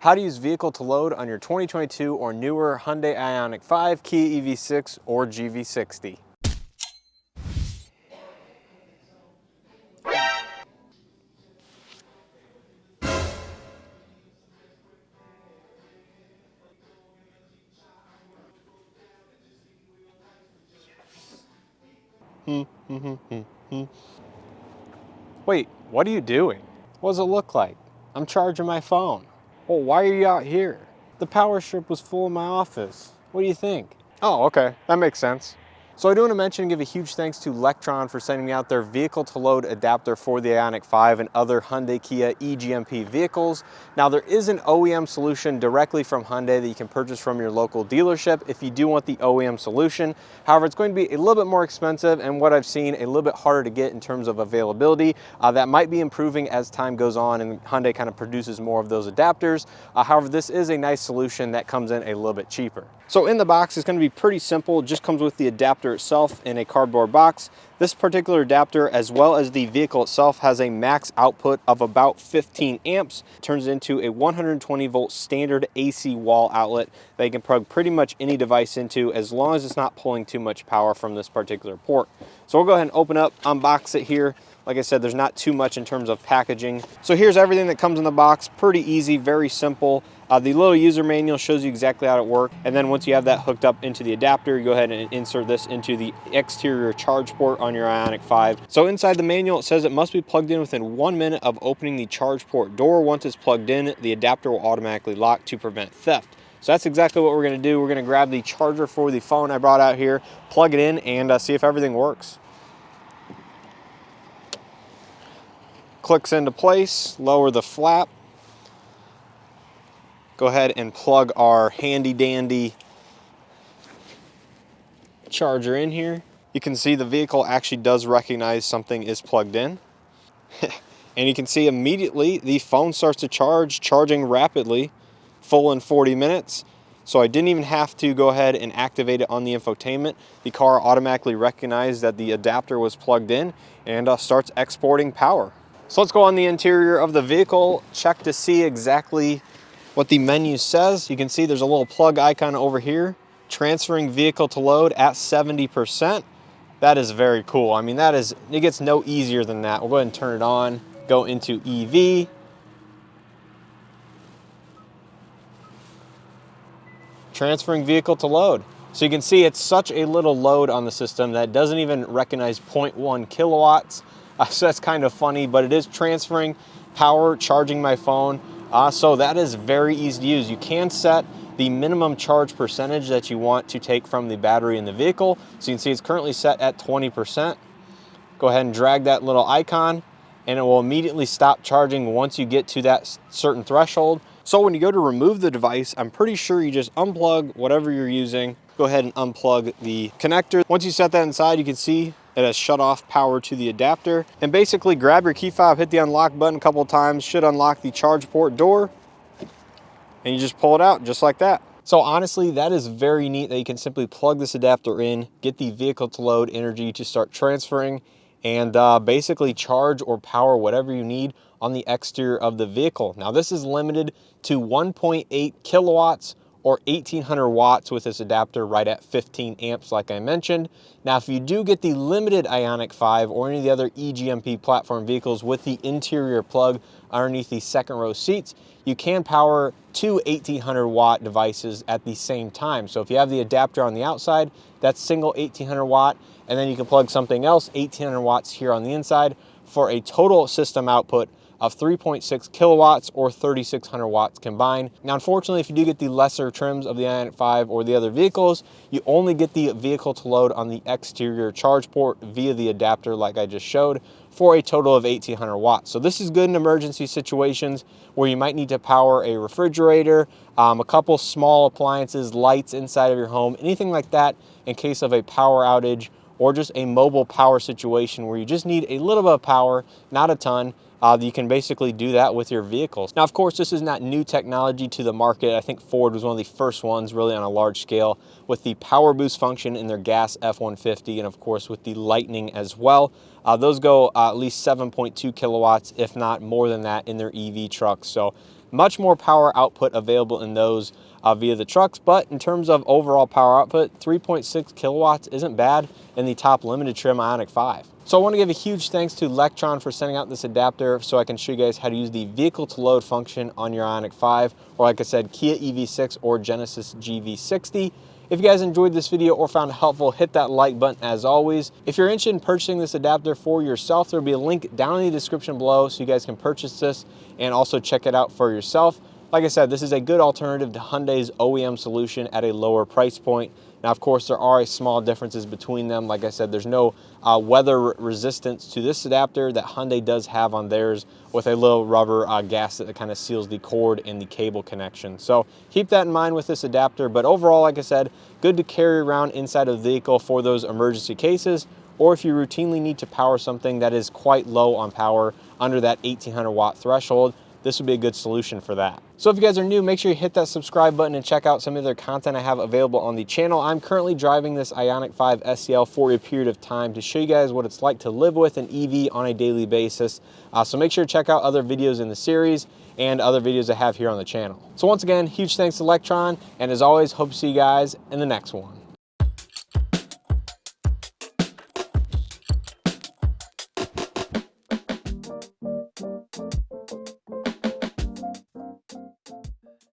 How to use vehicle to load on your 2022 or newer Hyundai Ioniq 5, Kia EV6, or GV60. Wait, what are you doing? What does it look like? I'm charging my phone. Well, why are you out here? The power strip was full in my office. What do you think? Oh, okay, that makes sense. So I do want to mention and give a huge thanks to Lectron for sending me out their vehicle to load adapter for the Ioniq 5 and other Hyundai Kia eGMP vehicles. Now there is an OEM solution directly from Hyundai that you can purchase from your local dealership if you do want the OEM solution. However, it's going to be a little bit more expensive and what I've seen a little bit harder to get in terms of availability. That might be improving as time goes on and Hyundai kind of produces more of those adapters. However, this is a nice solution that comes in a little bit cheaper. So in the box, it's going to be pretty simple. It just comes with the adapter itself in a cardboard box. This particular adapter, as well as the vehicle itself, has a max output of about 15 amps. It turns into a 120 volt standard AC wall outlet that you can plug pretty much any device into as long as it's not pulling too much power from this particular port. So we'll go ahead and open up, unbox it here. Like I said, there's not too much in terms of packaging. So here's everything that comes in the box. Pretty easy, very simple. The little user manual shows you exactly how it works. And then once you have that hooked up into the adapter, you go ahead and insert this into the exterior charge port on your Ioniq 5. So inside the manual, it says it must be plugged in within 1 minute of opening the charge port door. Once it's plugged in, the adapter will automatically lock to prevent theft. So that's exactly what we're gonna do. We're gonna grab the charger for the phone I brought out here, plug it in, and see if everything works. Clicks into place, lower the flap. Go ahead and plug our handy dandy charger in here. You can see the vehicle actually does recognize something is plugged in. And you can see immediately the phone starts to charge, charging rapidly, full in 40 minutes. So I didn't even have to go ahead and activate it on the infotainment. The car automatically recognized that the adapter was plugged in and starts exporting power. So let's go on the interior of the vehicle, check to see exactly what the menu says. You can see there's a little plug icon over here, transferring vehicle to load at 70%. That is very cool. I mean, it gets no easier than that. We'll go ahead and turn it on, go into EV. Transferring vehicle to load. So you can see it's such a little load on the system that it doesn't even recognize 0.1 kilowatts. So that's kind of funny, but it is transferring power, charging my phone. So that is very easy to use. You can set the minimum charge percentage that you want to take from the battery in the vehicle. So you can see it's currently set at 20%. Go ahead and drag that little icon and it will immediately stop charging once you get to that certain threshold. So when you go to remove the device, I'm pretty sure you just unplug whatever you're using. Go ahead and unplug the connector. Once you set that inside, you can see it has shut off power to the adapter. And basically grab your key fob, hit the unlock button a couple of times, should unlock the charge port door, and you just pull it out just like that. So honestly, that is very neat that you can simply plug this adapter in, get the vehicle to load energy to start transferring, and basically charge or power whatever you need on the exterior of the vehicle. Now this is limited to 1.8 kilowatts or 1800 watts with this adapter right at 15 amps like I mentioned. Now if you do get the limited Ioniq 5 or any of the other eGMP platform vehicles with the interior plug underneath the second row seats, you can power two 1800 watt devices at the same time. So if you have the adapter on the outside, that's single 1800 watt, and then you can plug something else 1800 watts here on the inside for a total system output of 3.6 kilowatts or 3,600 watts combined. Now, unfortunately, if you do get the lesser trims of the Ioniq 5 or the other vehicles, you only get the vehicle to load on the exterior charge port via the adapter like I just showed for a total of 1,800 watts. So this is good in emergency situations where you might need to power a refrigerator, a couple small appliances, lights inside of your home, anything like that in case of a power outage or just a mobile power situation where you just need a little bit of power, not a ton. You can basically do that with your vehicles. Now, of course, this is not new technology to the market. I think Ford was one of the first ones really on a large scale with the power boost function in their gas F-150 and of course with the Lightning as well. Those go at least 7.2 kilowatts, if not more than that in their EV trucks. So Much more power output available in those via the trucks, but in terms of overall power output, 3.6 kilowatts isn't bad in the top limited trim Ioniq 5. So I want to give a huge thanks to Lectron for sending out this adapter so I can show you guys how to use the vehicle to load function on your Ioniq 5, or like I said, Kia EV6 or Genesis GV60. If you guys enjoyed this video or found it helpful, hit that like button as always. If you're interested in purchasing this adapter for yourself, there'll be a link down in the description below so you guys can purchase this and also check it out for yourself. Like I said, this is a good alternative to Hyundai's OEM solution at a lower price point. Now, of course, there are small differences between them. Like I said, there's no weather resistance to this adapter that Hyundai does have on theirs, with a little rubber gasket that kind of seals the cord and the cable connection. So keep that in mind with this adapter. But overall, like I said, good to carry around inside of the vehicle for those emergency cases, or if you routinely need to power something that is quite low on power, under that 1800 watt threshold, this would be a good solution for that. So if you guys are new, make sure you hit that subscribe button and check out some of the other content I have available on the channel. I'm currently driving this Ioniq 5 SEL for a period of time to show you guys what it's like to live with an EV on a daily basis. So make sure to check out other videos in the series and other videos I have here on the channel. So once again, huge thanks to Lectron, and as always, hope to see you guys in the next one.